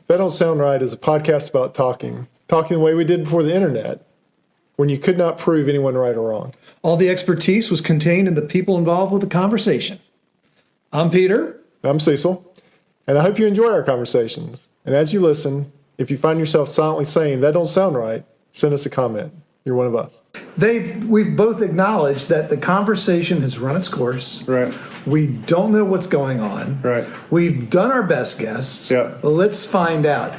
That Don't Sound Right is a podcast about talking the way we did before the internet, when you could not prove anyone right or wrong. All the expertise was contained in the people involved with the conversation. I'm Peter. I'm Cecil, and I hope you enjoy our conversations. And as you listen, if you find yourself silently saying, that don't sound right, send us a comment. You're one of us. We've both acknowledged that the conversation has run its course. Right. We don't know what's going on. Right. We've done our best guesses. Yeah. Let's find out.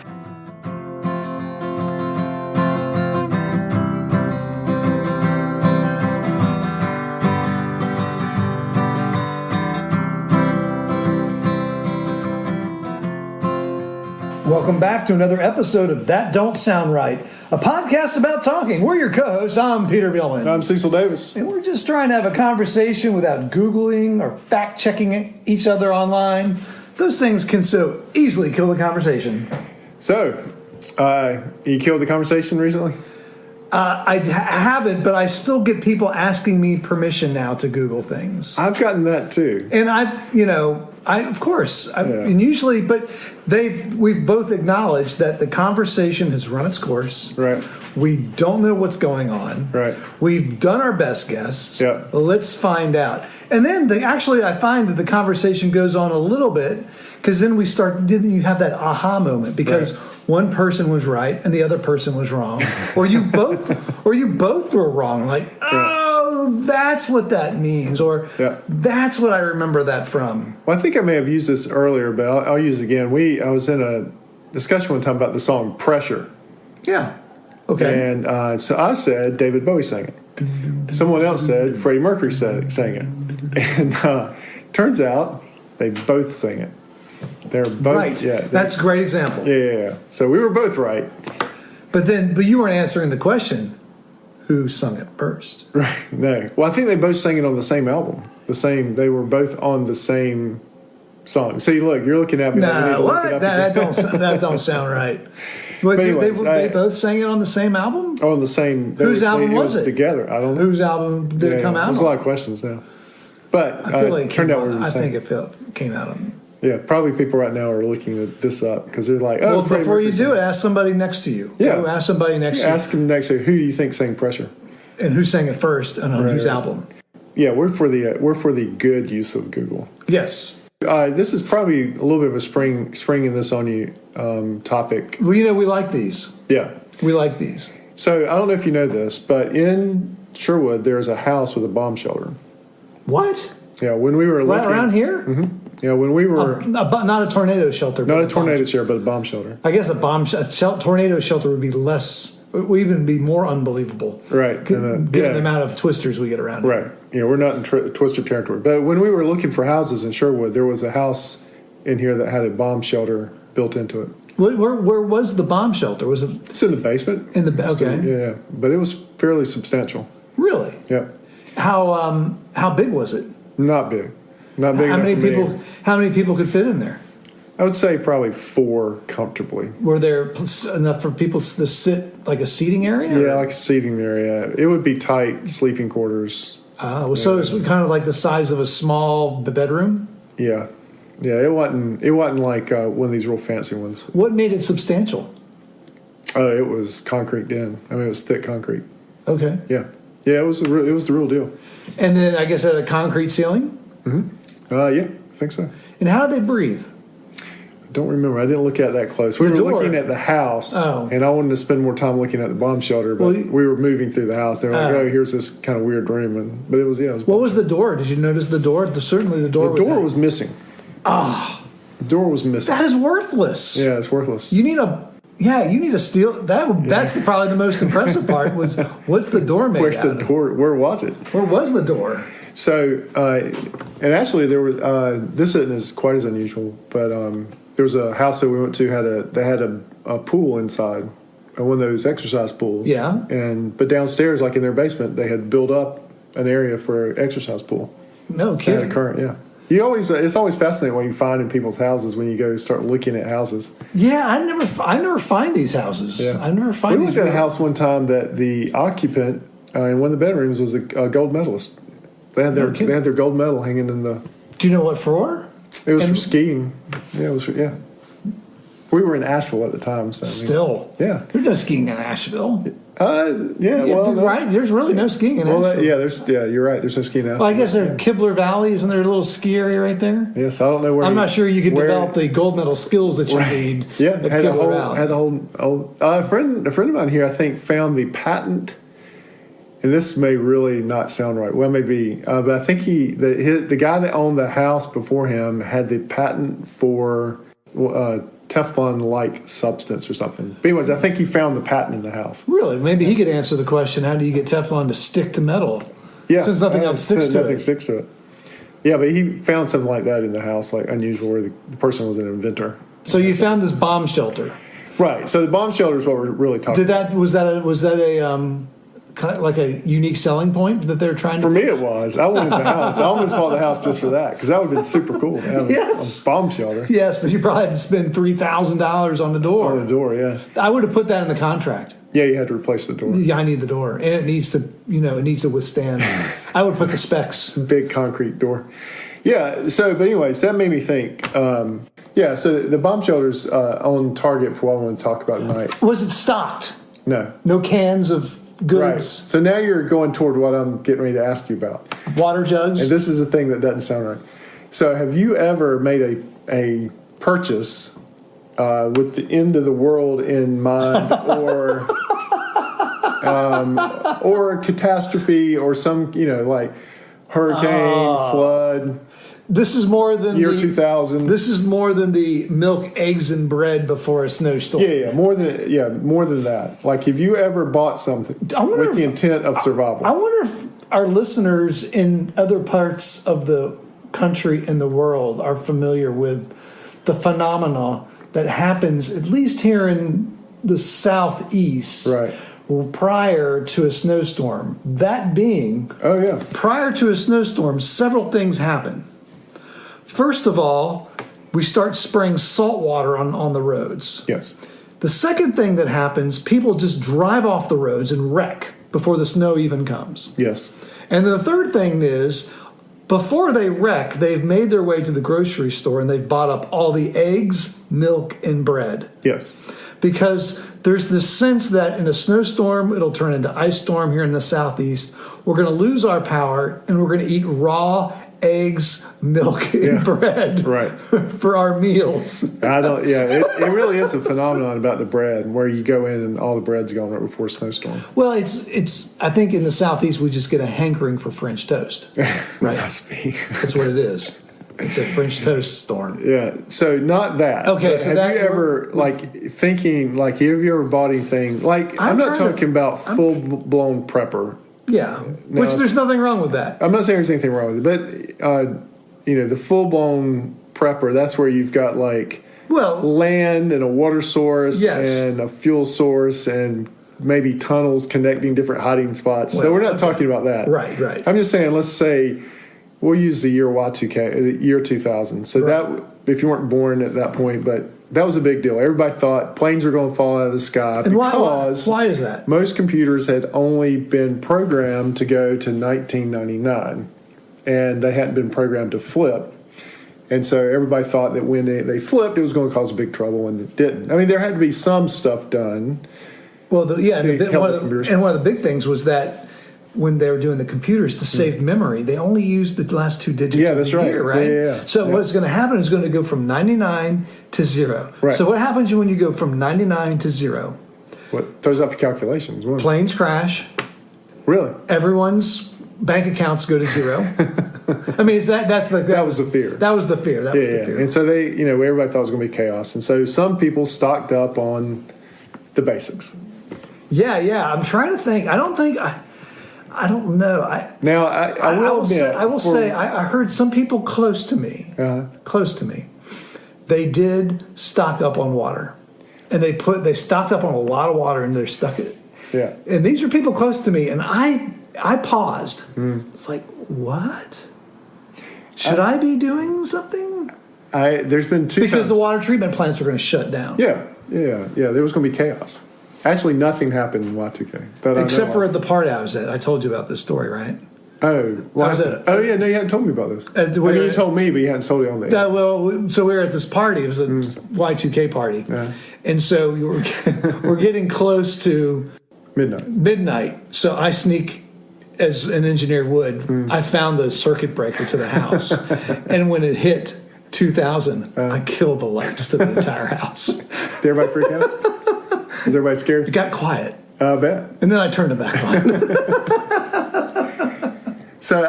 Welcome back to another episode of That Don't Sound Right, a podcast about talking. We're your co-hosts. I'm Peter Billman. I'm Cecil Davis. And we're just trying to have a conversation without Googling or fact-checking each other online. Those things can so easily kill the conversation. So, you killed the conversation recently? I haven't, but I still get people asking me permission now to Google things. I've gotten that too. And of course, and usually, but we've both acknowledged that the conversation has run its course. Right. We don't know what's going on. Right. We've done our best guesses. Yeah. Let's find out. And then I find that the conversation goes on a little bit because then you have that aha moment because one person was right and the other person was wrong, or you both were wrong. Like, that's what that means, or that's what I remember that from. Well, I think I may have used this earlier, but I'll use it again. I was in a discussion one time about the song "Pressure." Yeah. Okay. And so I said David Bowie sang it. Someone else said Freddie Mercury sang it. And turns out they both sang it. They're both right. Yeah, that's a great example. Yeah. So we were both right. But you weren't answering the question. Who sung it first? Right. No. Well, I think they both sang it on the same album. They were both on the same song. See, look, you're looking at me. No, what? That don't sound right. But anyways, they both sang it on the same album? On the same. Whose album was it? Together. I don't know. Whose album did it come out on? There's a lot of questions now. But I feel like I think it came out on. Yeah, probably people right now are looking this up because they're like, well, before you do it, ask somebody next to you. Yeah. Ask somebody next to you. Ask them next to you, who do you think sang Pressure? And who sang it first and on whose album? Yeah, we're for the good use of Google. Yes. This is probably a little bit of a springing this on you topic. Well, we like these. Yeah. We like these. So I don't know if you know this, but in Sherwood, there's a house with a bomb shelter. What? Yeah, when we were looking. Around here? Mm-hmm. Yeah, when we were... not a tornado shelter. Not a tornado shelter, but a bomb shelter. I guess a tornado shelter would be less... would even be more unbelievable. Right. Given the amount of twisters we get around here. Right. Yeah, we're not in twister territory. But when we were looking for houses in Sherwood, there was a house in here that had a bomb shelter built into it. Where was the bomb shelter? Was it? It's in the basement. Okay. Yeah, but it was fairly substantial. Really? Yeah. How big was it? Not big. Not big enough for me. How many people could fit in there? I would say probably 4 comfortably. Were there enough for people to sit, like a seating area? Yeah, like a seating area. It would be tight sleeping quarters. So it's kind of like the size of a small bedroom? Yeah. Yeah, it wasn't like one of these real fancy ones. What made it substantial? It was concrete in. I mean, it was thick concrete. Okay. Yeah. Yeah, it was the real deal. And then I guess it had a concrete ceiling? Mm-hmm. Yeah, I think so. And how did they breathe? I don't remember. I didn't look at that close. We were looking at the house, and I wanted to spend more time looking at the bomb shelter, but we were moving through the house. They were like, here's this kind of weird room. But it was, What was the door? Did you notice the door? Certainly the door was missing. The door was missing. That is worthless. Yeah, it's worthless. You need a steel. That's probably the most impressive part. What's the door made? Where's the door? Where was it? Where was the door? So, and actually, there was. This isn't quite as unusual, but there was a house that we went to had a pool inside, one of those exercise pools. Yeah. But downstairs, like in their basement, they had built up an area for an exercise pool. No kidding. They had a current, yeah. It's always fascinating what you find in people's houses when you go start looking at houses. Yeah, I never find these houses. Yeah. I never find. We looked at a house one time that the occupant in one of the bedrooms was a gold medalist. They had their gold medal hanging in the. Do you know what for? It was for skiing. Yeah, it was. Yeah. We were in Asheville at the time. So Still. Yeah. There's no skiing in Asheville. Yeah, well, right. There's really no skiing in Asheville. You're right. There's no skiing in Asheville. Well, I guess there's Kibler Valley. Isn't there a little ski area right there? Yes, I don't know where. I'm not sure you could develop the gold medal skills that you need. Yeah, at Kibler Valley. A friend of mine here, I think, found the patent. And this may really not sound right. Well, maybe, but I think the guy that owned the house before him had the patent for Teflon-like substance or something. But anyways, I think he found the patent in the house. Really? Maybe he could answer the question: how do you get Teflon to stick to metal? Yeah, since nothing else sticks to it. Yeah, but he found something like that in the house, like unusual, where the person was an inventor. So you found this bomb shelter, right? So the bomb shelter is what we're really talking about. Was that a kind of like a unique selling point that they're trying to... For me, it was. I wanted the house. I almost bought the house just for that, because that would have been super cool to have a bomb shelter. Yes, but you probably had to spend $3,000 on the door. On the door, yeah. I would have put that in the contract. Yeah, you had to replace the door. Yeah, I need the door, and it needs to withstand. I would put the specs. Big concrete door. Yeah. So, but anyways, that made me think. So the bomb shelter's on target for what I want to talk about tonight. Was it stocked? No. No cans of goods. Right. So now you're going toward what I'm getting ready to ask you about. Water jugs. And this is a thing that doesn't sound right. So have you ever made a purchase with the end of the world in mind, or a catastrophe, or some like hurricane, flood? This is more than year 2000. This is more than the milk, eggs, and bread before a snowstorm. Yeah, more than that. Like, have you ever bought something with the intent of survival? I wonder if our listeners in other parts of the country and the world are familiar with the phenomena that happens, at least here in the southeast, right, prior to a snowstorm. That being, prior to a snowstorm, several things happen. First of all, we start spraying salt water on the roads. Yes. The second thing that happens, people just drive off the roads and wreck before the snow even comes. Yes. And the third thing is, before they wreck, they've made their way to the grocery store and they've bought up all the eggs, milk, and bread. Yes. Because there's this sense that in a snowstorm, it'll turn into ice storm here in the southeast. We're going to lose our power and we're going to eat raw eggs, milk, and bread for our meals. It really is a phenomenon about the bread, where you go in and all the bread's gone right before a snowstorm. Well, it's I think in the southeast we just get a hankering for French toast. Right. Must be. That's what it is. It's a French toast storm. Yeah. So not that. Okay. So have you ever thinking have you ever bought anything I'm not talking about full blown prepper. Yeah, now, which there's nothing wrong with that. I'm not saying there's anything wrong with it, but the full-blown prepper, that's where you've got land and a water source and a fuel source and maybe tunnels connecting different hiding spots. So we're not talking about that. Right. I'm just saying, let's say we'll use the year Y2K, the year 2000. So that, if you weren't born at that point, but that was a big deal. Everybody thought planes were going to fall out of the sky because why is that? Most computers had only been programmed to go to 1999, and they hadn't been programmed to flip. And so everybody thought that when they flipped, it was going to cause big trouble, and it didn't. I mean, there had to be some stuff done. Well, one of the big things was that when they were doing the computers to save memory, they only used the last two digits of the year, right? Yeah. So what's going to happen is going to go from 99 to 0. Right. So what happens when you go from 99 to 0? What throws off your calculations? Planes crash. Really? Everyone's bank accounts go to 0. I mean, that was the fear. That was the fear. That was the fear. And so everybody thought it was going to be chaos. And so some people stocked up on the basics. Yeah. I'm trying to think. I don't know. I will say I heard some people close to me. They did stock up on water, and they stocked up on a lot of water, and they're stuck it. Yeah. And these are people close to me, and I paused. It's like, what? Should I be doing something? There's been two because times. The water treatment plants are going to shut down. Yeah. There was going to be chaos. Actually, nothing happened in Y2K. Except for the part I was at. I told you about this story, right? Oh, well, oh yeah, no, you hadn't told me about this. You told me, but you hadn't told it on there. So we were at this party. It was a Y2K party, and so we're getting close to midnight. So I sneak, as an engineer would. I found the circuit breaker to the house, and when it hit 2,000, I killed the lights to the entire house. Did everybody freak out? Was everybody scared? It got quiet. I bet. And then I turned it back on. So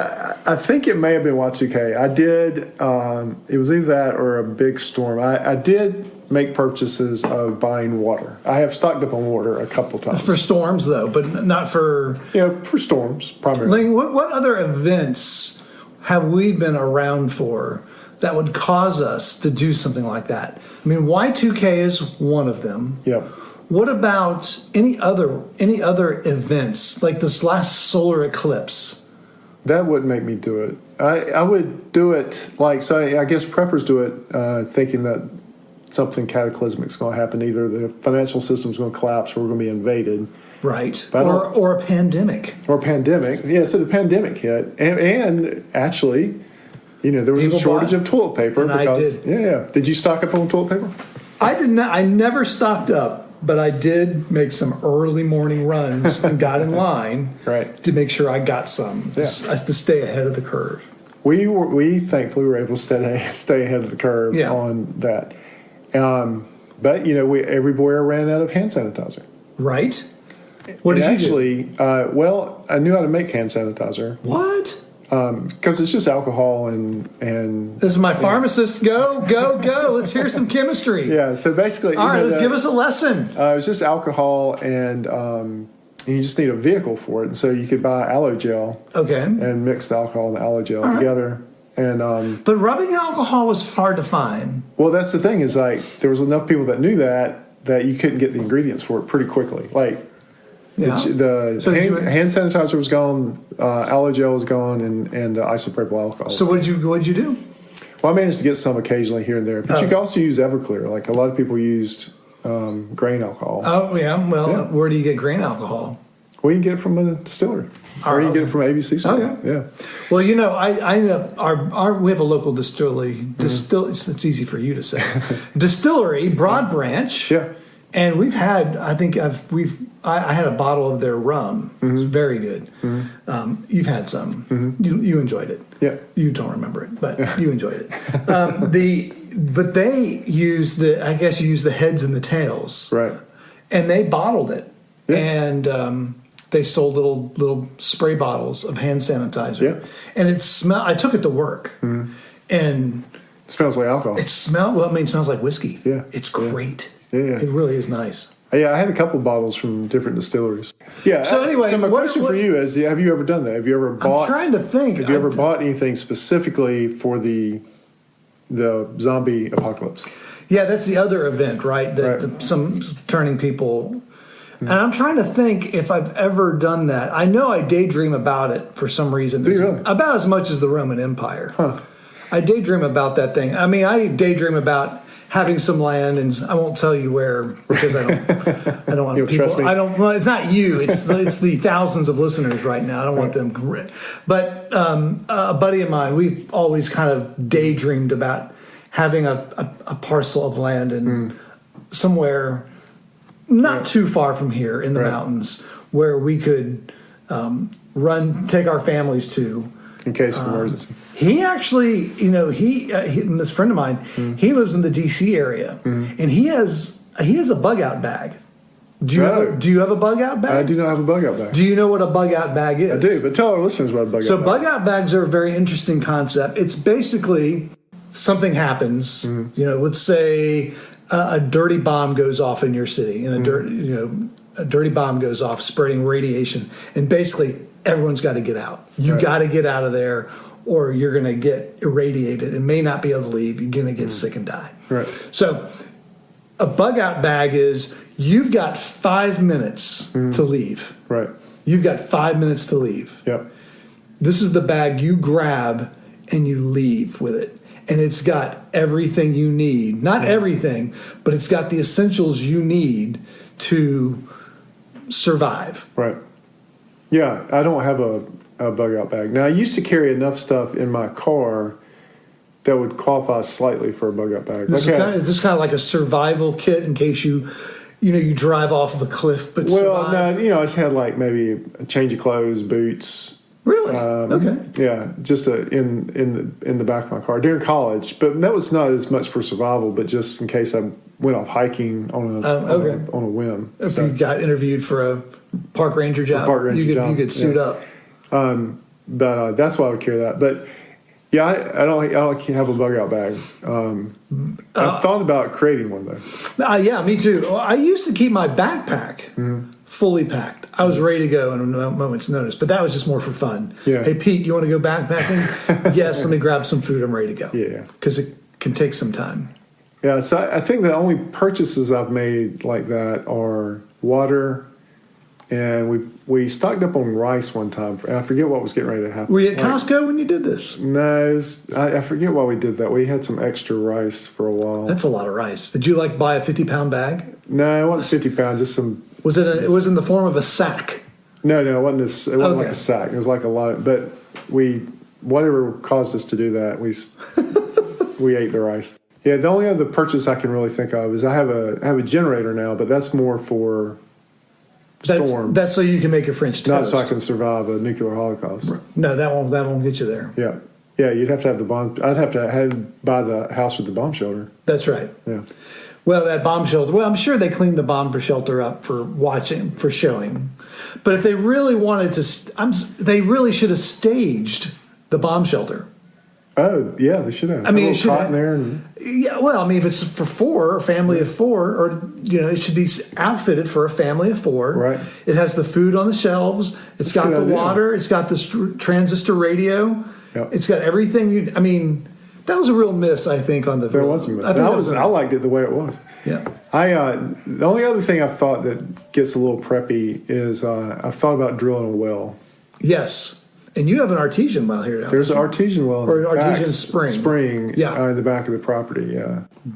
I think it may have been Y2K. I did, it was either that or a big storm. I did make purchases of buying water. I have stocked up on water a couple times. For storms, though, but not for... Yeah, for storms, primarily. Like, what other events have we been around for that would cause us to do something like that? I mean, Y2K is one of them. Yep. What about any other events, like this last solar eclipse? That wouldn't make me do it. I would do it I guess preppers do it thinking that something cataclysmic is going to happen. Either the financial system is going to collapse or we're going to be invaded. Right. Or a pandemic. Or a pandemic. Yeah, so the pandemic hit. And actually, there was a shortage of toilet paper. And because, I did. Yeah. Did you stock up on toilet paper? I did not. I never stocked up. But I did make some early morning runs and got in line to make sure I got some to stay ahead of the curve. We thankfully were able to stay ahead of the curve on that. But every boy ran out of hand sanitizer. Right. What did you do? I knew how to make hand sanitizer. What? Because it's just alcohol and this is my pharmacist. Go! Let's hear some chemistry. Yeah. So basically, all right, let's give us a lesson. It was just alcohol and you just need a vehicle for it. And so you could buy aloe gel. Okay. And mix the alcohol and the aloe gel together. And but rubbing alcohol was hard to find. Well, that's the thing is there was enough people that knew that you couldn't get the ingredients for it pretty quickly. The hand sanitizer was gone, aloe gel was gone, and the isopropyl alcohol. So what'd you do? Well, I managed to get some occasionally here and there, but you could also use Everclear. Like a lot of people used grain alcohol. Oh yeah, where do you get grain alcohol? Well, you can get it from a distillery, or you can get it from ABC store. Okay. Yeah. Well, we have a local distillery. It's easy for you to say. Distillery, Broad Branch. Yeah. And we've had, I had a bottle of their rum. It was very good. You've had some. You enjoyed it. Yeah. You don't remember it, but you enjoyed it. But they use the heads and the tails. Right. And they bottled it. Yeah. And they sold little spray bottles of hand sanitizer. Yeah. And I took it to work. And it smells like alcohol. It smells like whiskey. Yeah. It's great. Yeah. It really is nice. Yeah, I had a couple bottles from different distilleries. Yeah. So anyway, my question for you is: have you ever done that? Have you ever bought? I'm trying to think. Have you ever bought anything specifically for the zombie apocalypse? Yeah, that's the other event, right? Some turning people. And I'm trying to think if I've ever done that. I know I daydream about it for some reason. Do you really? About as much as the Roman Empire. Huh. I daydream about that thing. I mean, I daydream about having some land, and I won't tell you where because I don't want people. Trust me. Well, it's not you. It's the thousands of listeners right now. I don't want them. But a buddy of mine, we've always kind of daydreamed about having a parcel of land and somewhere not too far from here in the mountains where we could take our families to. In case of emergency. He actually, this friend of mine, he lives in the D.C. area, and he has a bug out bag. Do you have a bug out bag? I do not have a bug out bag. Do you know what a bug out bag is? I do, but tell our listeners what a bug out bag is. So bug out bags are a very interesting concept. It's basically something happens. Let's say a dirty bomb goes off in your city, and a dirty bomb goes off, spreading radiation, and basically everyone's got to get out. You got to get out of there, or you're going to get irradiated and may not be able to leave. You're going to get sick and die. Right. So a bug out bag is you've got 5 minutes to leave. Right. You've got 5 minutes to leave. Yep. This is the bag you grab and you leave with it. And it's got everything you need. Not everything, but it's got the essentials you need to survive. Right. Yeah, I don't have a a bug out bag. Now, I used to carry enough stuff in my car that would qualify slightly for a bug out bag. Is this kind of like a survival kit in case you drive off of a cliff? But well, no, I just had like maybe a change of clothes, boots. Really? Okay. Yeah, just in the back of my car during college, but that was not as much for survival, but just in case I went off hiking on a whim. If you got interviewed for a park ranger job, you could suit up. But that's why I would carry that. But yeah, I don't have a bug out bag. I've thought about creating one though. Yeah, me too. I used to keep my backpack fully packed. I was ready to go in a moment's notice, but that was just more for fun. Yeah. Hey, Pete, you want to go backpacking? Yes, let me grab some food. I'm ready to go. Yeah. Because it can take some time. Yeah, so I think the only purchases I've made like that are water, and we stocked up on rice one time. I forget what was getting ready to happen. Were you at Costco when you did this? No, I forget why we did that. We had some extra rice for a while. That's a lot of rice. Did you buy a 50-pound bag? No, it wasn't 50 pounds, just some. Was it? It was in the form of a sack. No, it wasn't. It wasn't like a sack. It was like a lot. But whatever caused us to do that, we ate the rice. Yeah, the only other purchase I can really think of is I have a generator now, but that's more for storms. That's so you can make your French toast. Not so I can survive a nuclear holocaust. No, that won't get you there. Yeah. You'd have to have the bomb. I'd have to buy the house with the bomb shelter. That's right. Yeah. Well, that bomb shelter. Well, I'm sure they cleaned the bomb shelter up for showing. But if they really wanted to, they really should have staged the bomb shelter. Oh, yeah, they should have. I mean, it should have. There yeah, well, I mean, if it's for four, a family of four, or, it should be outfitted for a family of four. Right. It has the food on the shelves. It's got the water. It's got the transistor radio. Yep. It's got everything. That was a real miss, I think, on the. There was a miss. I liked it the way it was. Yeah. The only other thing I've thought that gets a little preppy is I've thought about drilling a well. Yes. And you have an artesian well here now. There's an artesian well in the artesian spring. In the back of the property,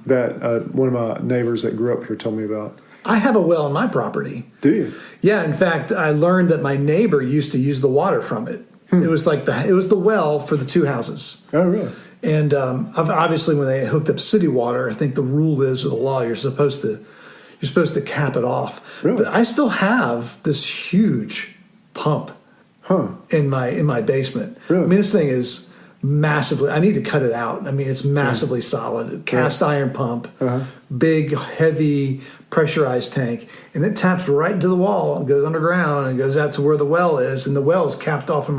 that one of my neighbors that grew up here told me about. I have a well on my property. Do you? Yeah, in fact, I learned that my neighbor used to use the water from it. It was the well for the two houses. Oh, really? And obviously, when they hooked up city water, I think the rule is, or the law, you're supposed to cap it off. Really? But I still have this huge pump in my basement. Really? I mean, this thing is massively. I need to cut it out. I mean, it's massively solid. Cast iron pump, big, heavy, pressurized tank, and it taps right into the wall and goes underground and goes out to where the well is, and the well is capped off in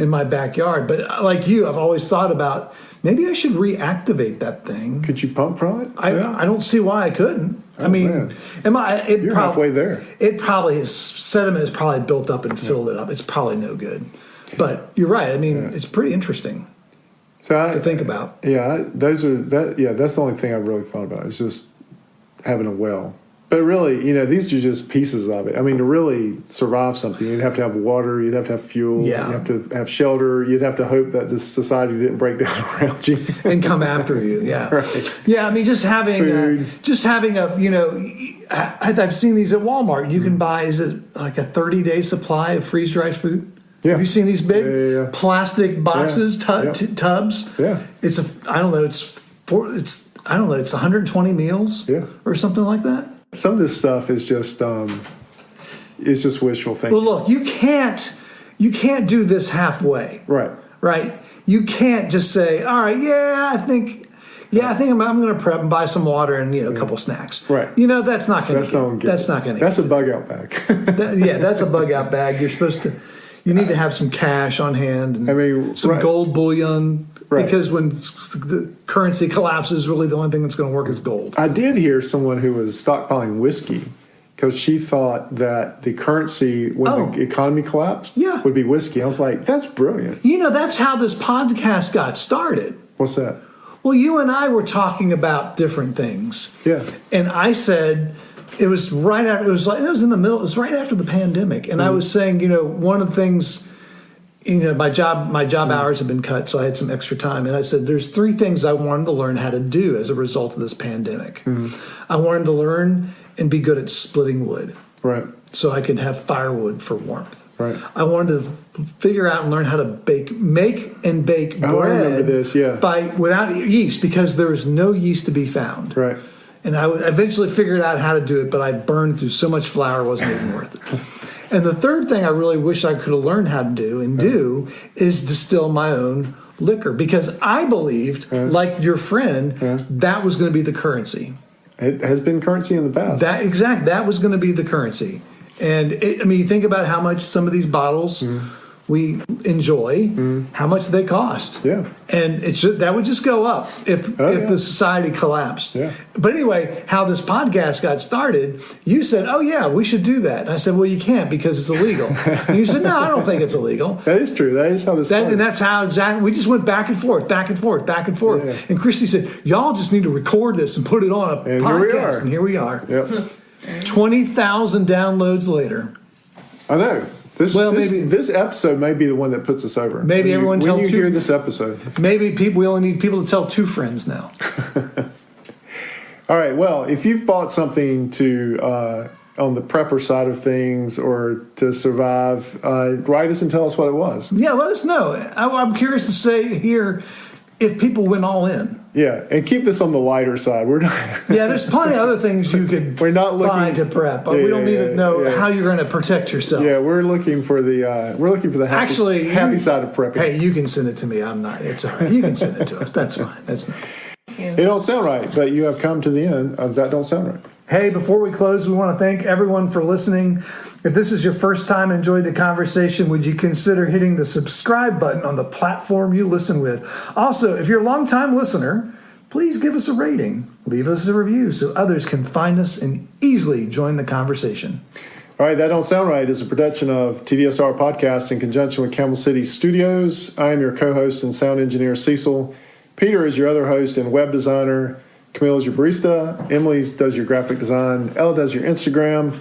my backyard. But like you, I've always thought about maybe I should reactivate that thing. Could you pump from it? I don't see why I couldn't. Oh, I mean, man. You're halfway there. It probably is, sediment is probably built up and filled it up. It's probably no good. But you're right. I mean, it's pretty interesting to think about. Yeah, that's the only thing I've really thought about is just having a well. But really, these are just pieces of it. I mean, to really survive something, you'd have to have water, you'd have to have fuel, you'd have to have shelter, you'd have to hope that this society didn't break down around you and come after you. Yeah, right. Yeah. I mean, just having I've seen these at Walmart. You can buy, is it like a 30-day supply of freeze dried food? Yeah. Have you seen these big plastic boxes, tubs? Yeah. It's it's 120 meals, or something like that. Some of this stuff is just wishful thinking. Well, look, you can't do this halfway. Right. You can't just say, all right, I think I'm going to prep and buy some water and a couple snacks. Right. That's not going to. That's not going to. That's a bug out bag. That's a bug out bag. You're supposed to. You need to have some cash on hand. And some gold bullion. Right. Because when the currency collapses, really the only thing that's going to work is gold. I did hear someone who was stockpiling whiskey because she thought that the currency, when the economy collapsed, would be whiskey. I was like, that's brilliant. That's how this podcast got started. What's that? Well, you and I were talking about different things. Yeah. And I said it was right after. It was in the middle. It was right after the pandemic, and I was saying, one of the things. My job hours have been cut, so I had some extra time. And I said, there's 3 things I wanted to learn how to do as a result of this pandemic. I wanted to learn and be good at splitting wood. Right. So I could have firewood for warmth. Right. I wanted to figure out and learn how to make and bake bread. I remember this, yeah. Without yeast, because there was no yeast to be found. Right. And I eventually figured out how to do it, but I burned through so much flour it wasn't even worth it. And the third thing I really wish I could have learned how to do is distill my own liquor, because I believed, like your friend, that was going to be the currency. It has been currency in the past. That was going to be the currency. And you think about how much some of these bottles we enjoy, how much they cost. Yeah. And that would just go up if the society collapsed. Yeah. But anyway, how this podcast got started, you said, oh, yeah, we should do that. And I said, well, you can't because it's illegal. And you said, no, I don't think it's illegal. That is true. That is how this started. And that's how exactly, we just went back and forth. Yeah. And Christy said, y'all just need to record this and put it on a podcast. And here we are. Yep. 20,000 downloads later. I know. This episode may be the one that puts us over. Maybe everyone tells when you hear this episode. Maybe we only need people to tell 2 friends now. All right. Well, if you've bought something on the prepper side of things or to survive, write us and tell us what it was. Yeah, let us know. I'm curious to say here if people went all in. Yeah, and keep this on the lighter side. We're not. Yeah, there's plenty of other things you could buy to prep, but we don't need to know how you're going to protect yourself. Yeah, we're looking for the happy side of prepping. Hey, you can send it to me. I'm not. It's all right. You can send it to us. That's fine. That's not. It don't sound right, but you have come to the end of That Don't Sound Right. Hey, before we close, we want to thank everyone for listening. If this is your first time enjoying the conversation, would you consider hitting the subscribe button on the platform you listen with? Also, if you're a longtime listener, please give us a rating. Leave us a review so others can find us and easily join the conversation. All right, That Don't Sound Right is a production of TDSR Podcast in conjunction with Camel City Studios. I am your co-host and sound engineer, Cecil. Peter is your other host and web designer. Camille is your barista. Emily does your graphic design. Ella does your Instagram.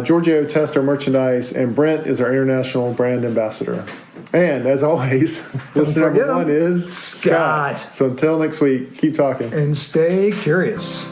Giorgio tests our merchandise. And Brent is our international brand ambassador. And as always, listener number 1 is Scott. So until next week, keep talking. And stay curious.